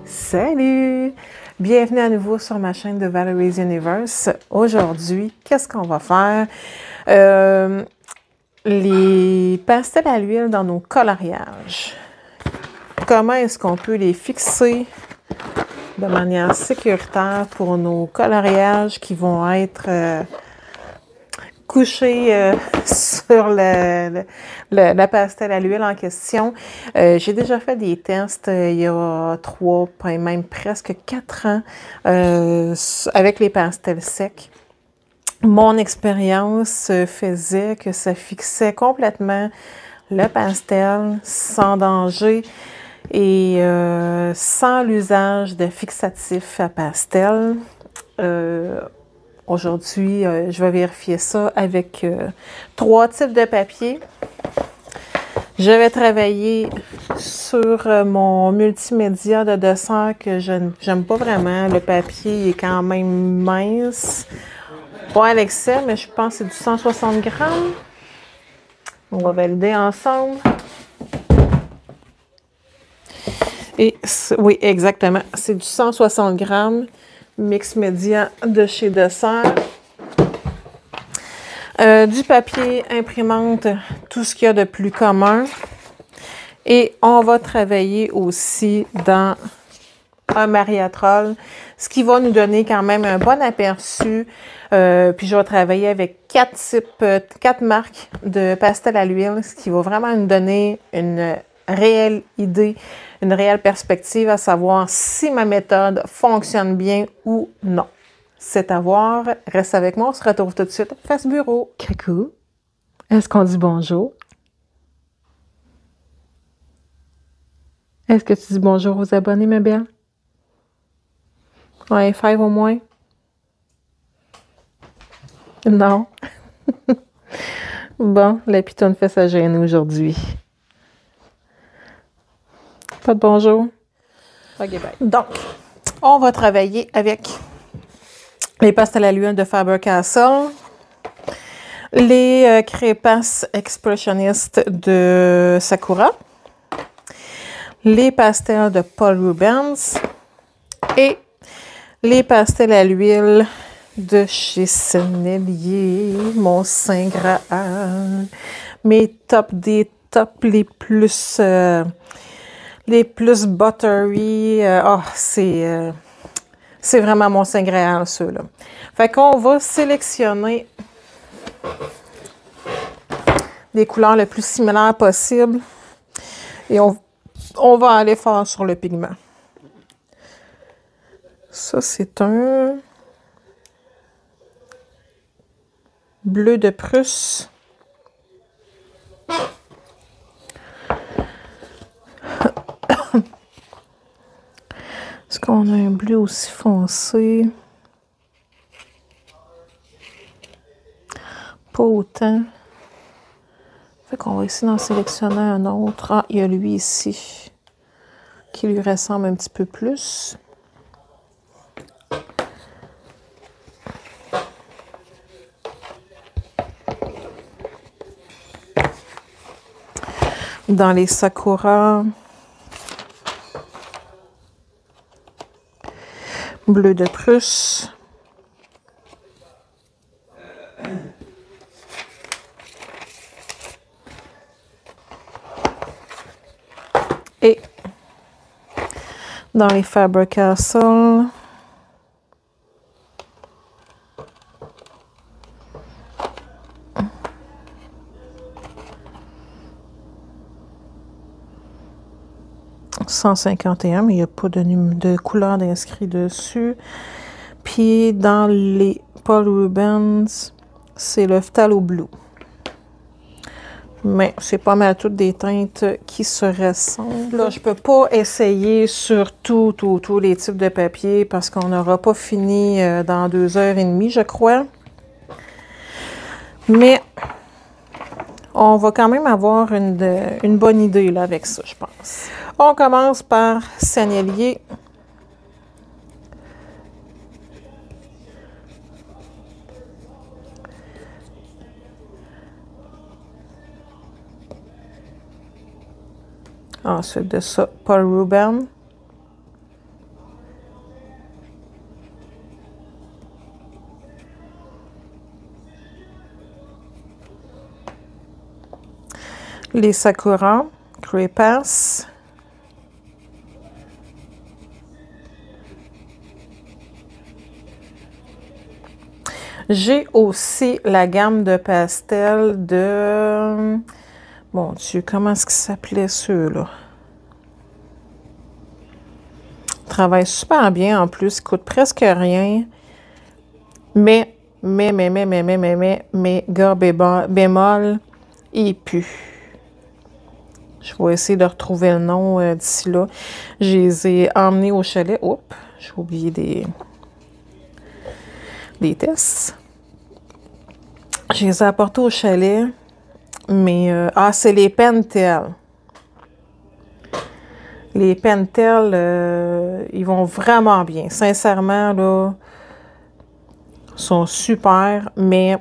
Salut! Bienvenue à nouveau sur ma chaîne de Valerie's Universe. Aujourd'hui, qu'est-ce qu'on va faire? Les pastels à l'huile dans nos coloriages. Comment est-ce qu'on peut les fixer de manière sécuritaire pour nos coloriages qui vont être couchés sur la pastel à l'huile en question. J'ai déjà fait des tests il y a 3, même presque 4 ans avec les pastels secs. Mon expérience faisait que ça fixait complètement le pastel sans danger et sans l'usage de fixatifs à pastel. Aujourd'hui, je vais vérifier ça avec 3 types de papier. Je vais travailler sur mon multimédia de dessin que je n'aime pas vraiment. Le papier est quand même mince. Pas à l'excès, mais je pense que c'est du 160 grammes. On va valider ensemble. Et oui, exactement. C'est du 160 grammes. Mix média de chez Dessert. Du papier, imprimante, tout ce qu'il y a de plus commun. Et on va travailler aussi dans un mariatrol, ce qui va nous donner quand même un bon aperçu. Puis je vais travailler avec 4 marques de pastel à l'huile, ce qui va vraiment nous donner une réelle idée, une réelle perspective à savoir si ma méthode fonctionne bien ou non. C'est à voir. Reste avec moi, on se retrouve tout de suite face bureau. Coucou. Est-ce qu'on dit bonjour? Est-ce que tu dis bonjour aux abonnés, ma belle? Ouais, 5 au moins. Non. Bon, la pitonne fait sa gêne aujourd'hui. Pas de bonjour? Ok, bye. Donc, on va travailler avec les pastels à l'huile de Faber-Castell, les crépasses expressionnistes de Sakura, les pastels de Paul Rubens et les pastels à l'huile de chez Sennelier, mon Saint Graal. Mes des tops les plus buttery. C'est vraiment mon Saint Graal, ceux-là. Fait qu'on va sélectionner des couleurs le plus similaires possible. Et on va aller fort sur le pigment. Ça, c'est un bleu de Prusse. Est-ce qu'on a un bleu aussi foncé? Pas autant. Fait qu'on va essayer d'en sélectionner un autre. Ah, il y a lui ici, qui lui ressemble un petit peu plus. Dans les Sakura, bleu de Prusse. Et dans les Faber-Castell, $151, mais il n'y a pas de couleur d'inscrit dessus. Puis dans les Paul Rubens, c'est le Phthalo Blue. Mais c'est pas mal toutes des teintes qui se ressemblent. Là, je peux pas essayer sur tous les types de papier parce qu'on n'aura pas fini dans 2h30, je crois. Mais on va quand même avoir une bonne idée là, avec ça, je pense. On commence par Sennelier. Ensuite de ça, Paul Rubens. Les Sakura, Crepas. J'ai aussi la gamme de pastels de... Mon Dieu, comment est-ce qu'ils s'appelaient ceux-là? Ils travaillent super bien en plus, ils coûtent presque rien. Mais, gars bémol, il pue. Je vais essayer de retrouver le nom d'ici là. Je les ai emmenés au chalet. Oups, j'ai oublié des tests. Je les ai apportés au chalet. Mais, c'est les Pentel. Les Pentel, ils vont vraiment bien. Sincèrement, là, sont super, mais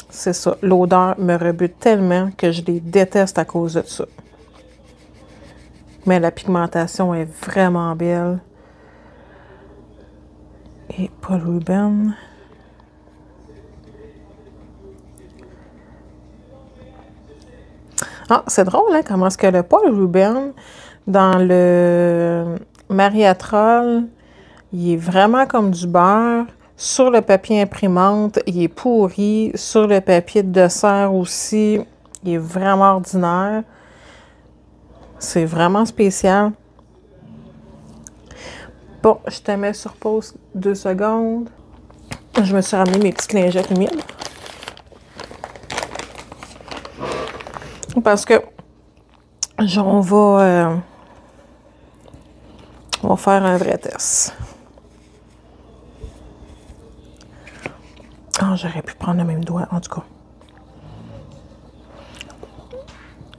c'est ça. L'odeur me rebute tellement que je les déteste à cause de ça. Mais la pigmentation est vraiment belle. Et Paul Rubens. Ah, c'est drôle, hein, comment est-ce que le Paul Rubens, dans le Mariatrol, il est vraiment comme du beurre. Sur le papier imprimante, il est pourri. Sur le papier de dessert aussi, il est vraiment ordinaire. C'est vraiment spécial. Bon, je te mets sur pause 2 secondes. Je me suis ramené mes petites lingettes humides. Parce que on va faire un vrai test. Ah, j'aurais pu prendre le même doigt, en tout cas.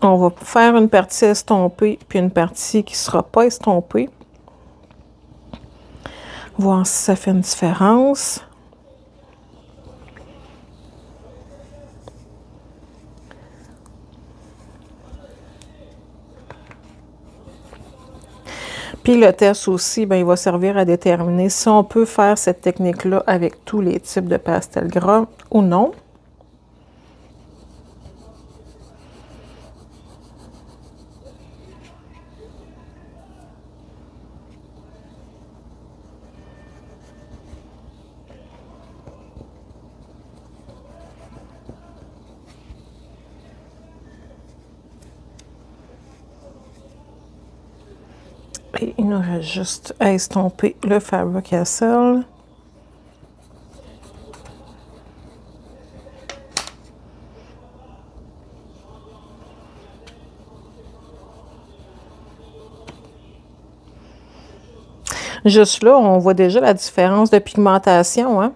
On va faire une partie estompée, puis une partie qui ne sera pas estompée. Voir si ça fait une différence. Puis le test aussi, ben, il va servir à déterminer si on peut faire cette technique-là avec tous les types de pastels gras ou non. Et il nous reste juste à estomper le Faber-Castell. Juste là, on voit déjà la différence de pigmentation, hein?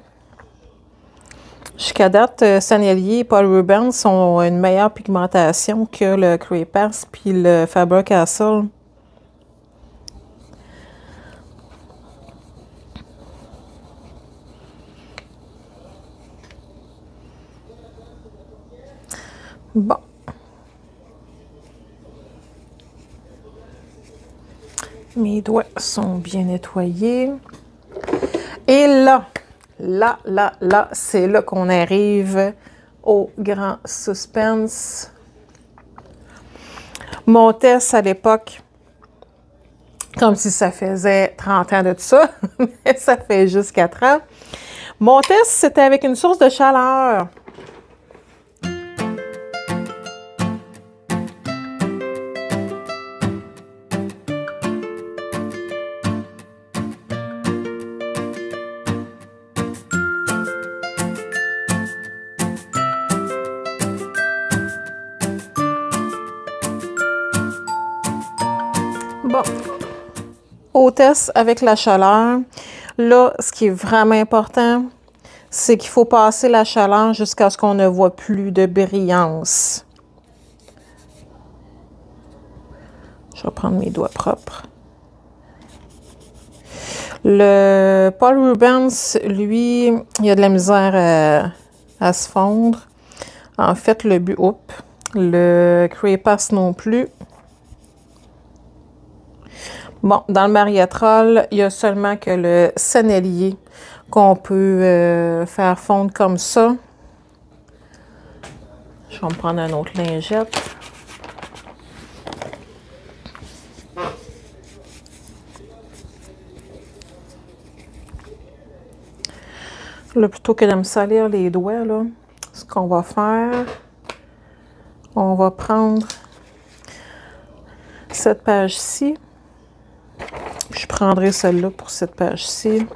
Jusqu'à date, Sennelier et Paul Rubens ont une meilleure pigmentation que le Crepas puis le Faber-Castell. Bon. Mes doigts sont bien nettoyés. Et là, c'est là qu'on arrive au grand suspense. Mon test à l'époque, comme si ça faisait 30 ans de tout ça, mais ça fait juste 4 ans. Mon test, c'était avec une source de chaleur. Bon, au test avec la chaleur, là, ce qui est vraiment important, c'est qu'il faut passer la chaleur jusqu'à ce qu'on ne voit plus de brillance. Je vais prendre mes doigts propres. Le Paul Rubens, lui, il a de la misère à se fondre. En fait, le Crepas non plus. Bon, dans le Mariatrol, il y a seulement que le sennelier qu'on peut faire fondre comme ça. Je vais me prendre un autre lingette. Là, plutôt que de me salir les doigts, là, ce qu'on va faire, on va prendre cette page-ci. Je prendrai celle-là pour cette page-ci.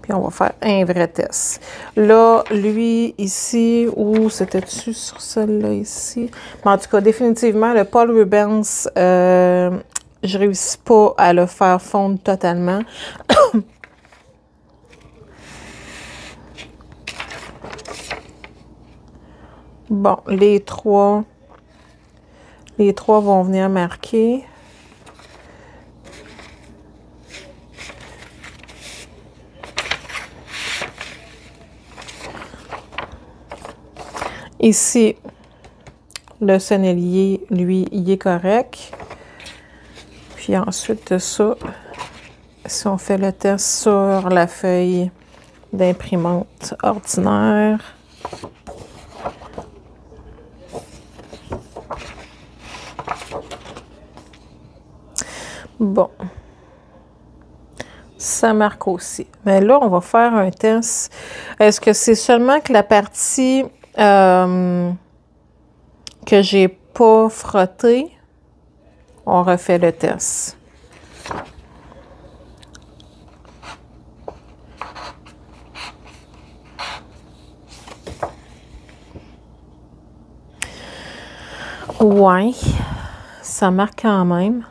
Puis on va faire un vrai test. Là, lui, ici, ou c'était-tu sur celle-là ici? Mais en tout cas, définitivement, le Paul Rubens, je réussis pas à le faire fondre totalement. Bon, les trois vont venir marquer. Ici, le sennelier, lui, il est correct. Puis ensuite de ça, si on fait le test sur la feuille d'imprimante ordinaire, bon, ça marque aussi. Mais là, on va faire un test. Est-ce que c'est seulement que la partie que j'ai pas frottée? On refait le test. Ouais, ça marque quand même.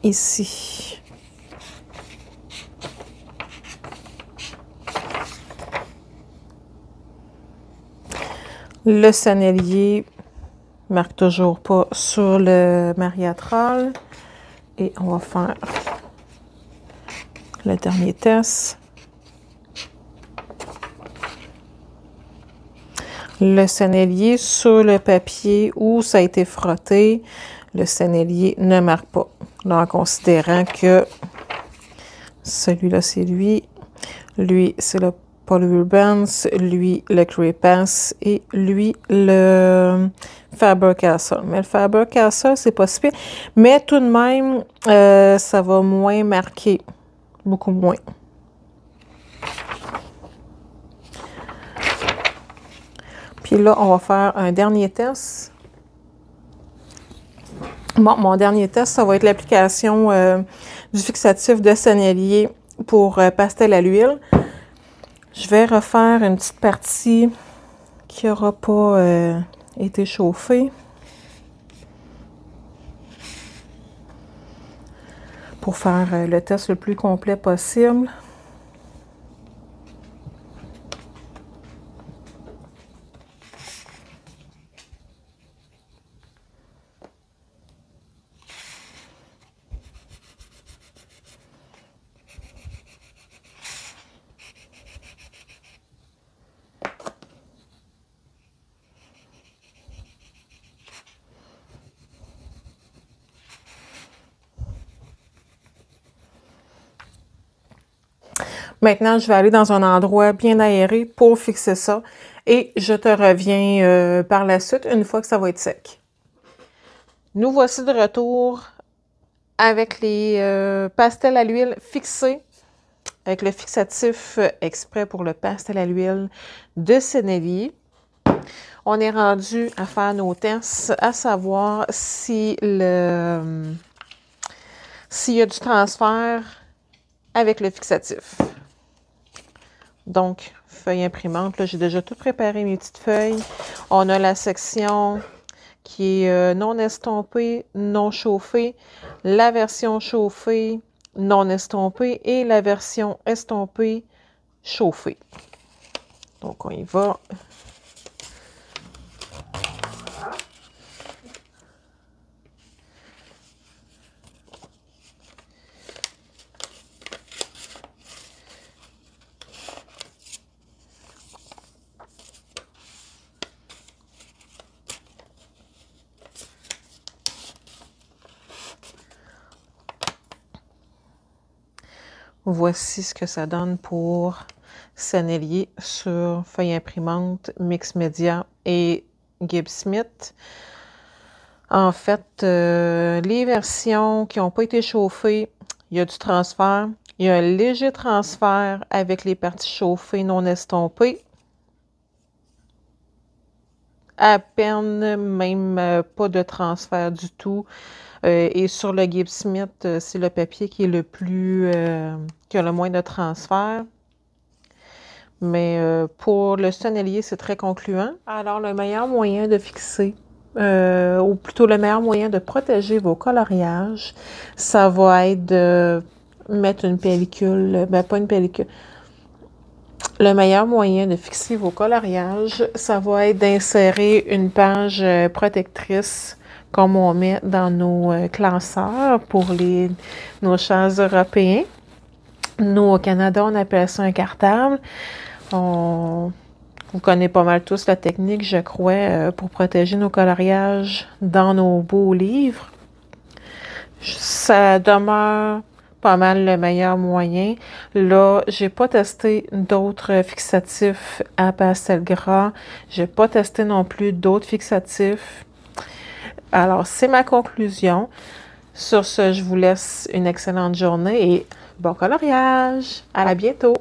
Ici. Le sennelier marque toujours pas sur le Mariatrol. Et on va faire le dernier test. Le sennelier sur le papier où ça a été frotté, le sennelier ne marque pas. Là, en considérant que celui-là, c'est lui, c'est le Paul Rubens, lui, le Crepas et lui, le Faber-Castell. Mais le Faber-Castell, c'est pas si pire. Mais tout de même, ça va moins marquer. Beaucoup moins. Puis là, on va faire un dernier test. Bon, mon dernier test, ça va être l'application du fixatif de sennelier pour pastel à l'huile. Je vais refaire une petite partie qui n'aura pas été chauffée pour faire le test le plus complet possible. Maintenant, je vais aller dans un endroit bien aéré pour fixer ça et je te reviens par la suite une fois que ça va être sec. Nous voici de retour avec les pastels à l'huile fixés, avec le fixatif exprès pour le pastel à l'huile de Sennelier. On est rendu à faire nos tests, à savoir si s'il y a du transfert avec le fixatif. Donc, feuille imprimante, là, j'ai déjà tout préparé mes petites feuilles. On a la section qui est non estompée, non chauffée, la version chauffée, non estompée et la version estompée, chauffée. Donc, on y va. Voici ce que ça donne pour Sennelier sur feuille imprimante, mix média et Gibbs Smith. En fait, les versions qui n'ont pas été chauffées, il y a du transfert. Il y a un léger transfert avec les parties chauffées non estompées. À peine, même pas de transfert du tout. Et sur le Gibbs Smith, c'est le papier qui est le plus, qui a le moins de transfert. Mais pour le Sennelier, c'est très concluant. Alors, le meilleur moyen de fixer, ou plutôt le meilleur moyen de protéger vos coloriages, ça va être de mettre une pellicule, ben pas une pellicule. Le meilleur moyen de fixer vos coloriages, ça va être d'insérer une page protectrice comme on met dans nos classeurs pour nos chars européens. Nous, au Canada, on appelle ça un cartable. Vous connaissez pas mal tous la technique, je crois, pour protéger nos coloriages dans nos beaux livres. Ça demeure pas mal le meilleur moyen. Là, j'ai pas testé d'autres fixatifs à pastel gras. J'ai pas testé non plus d'autres fixatifs. Alors, c'est ma conclusion. Sur ce, je vous laisse une excellente journée et bon coloriage. À bientôt!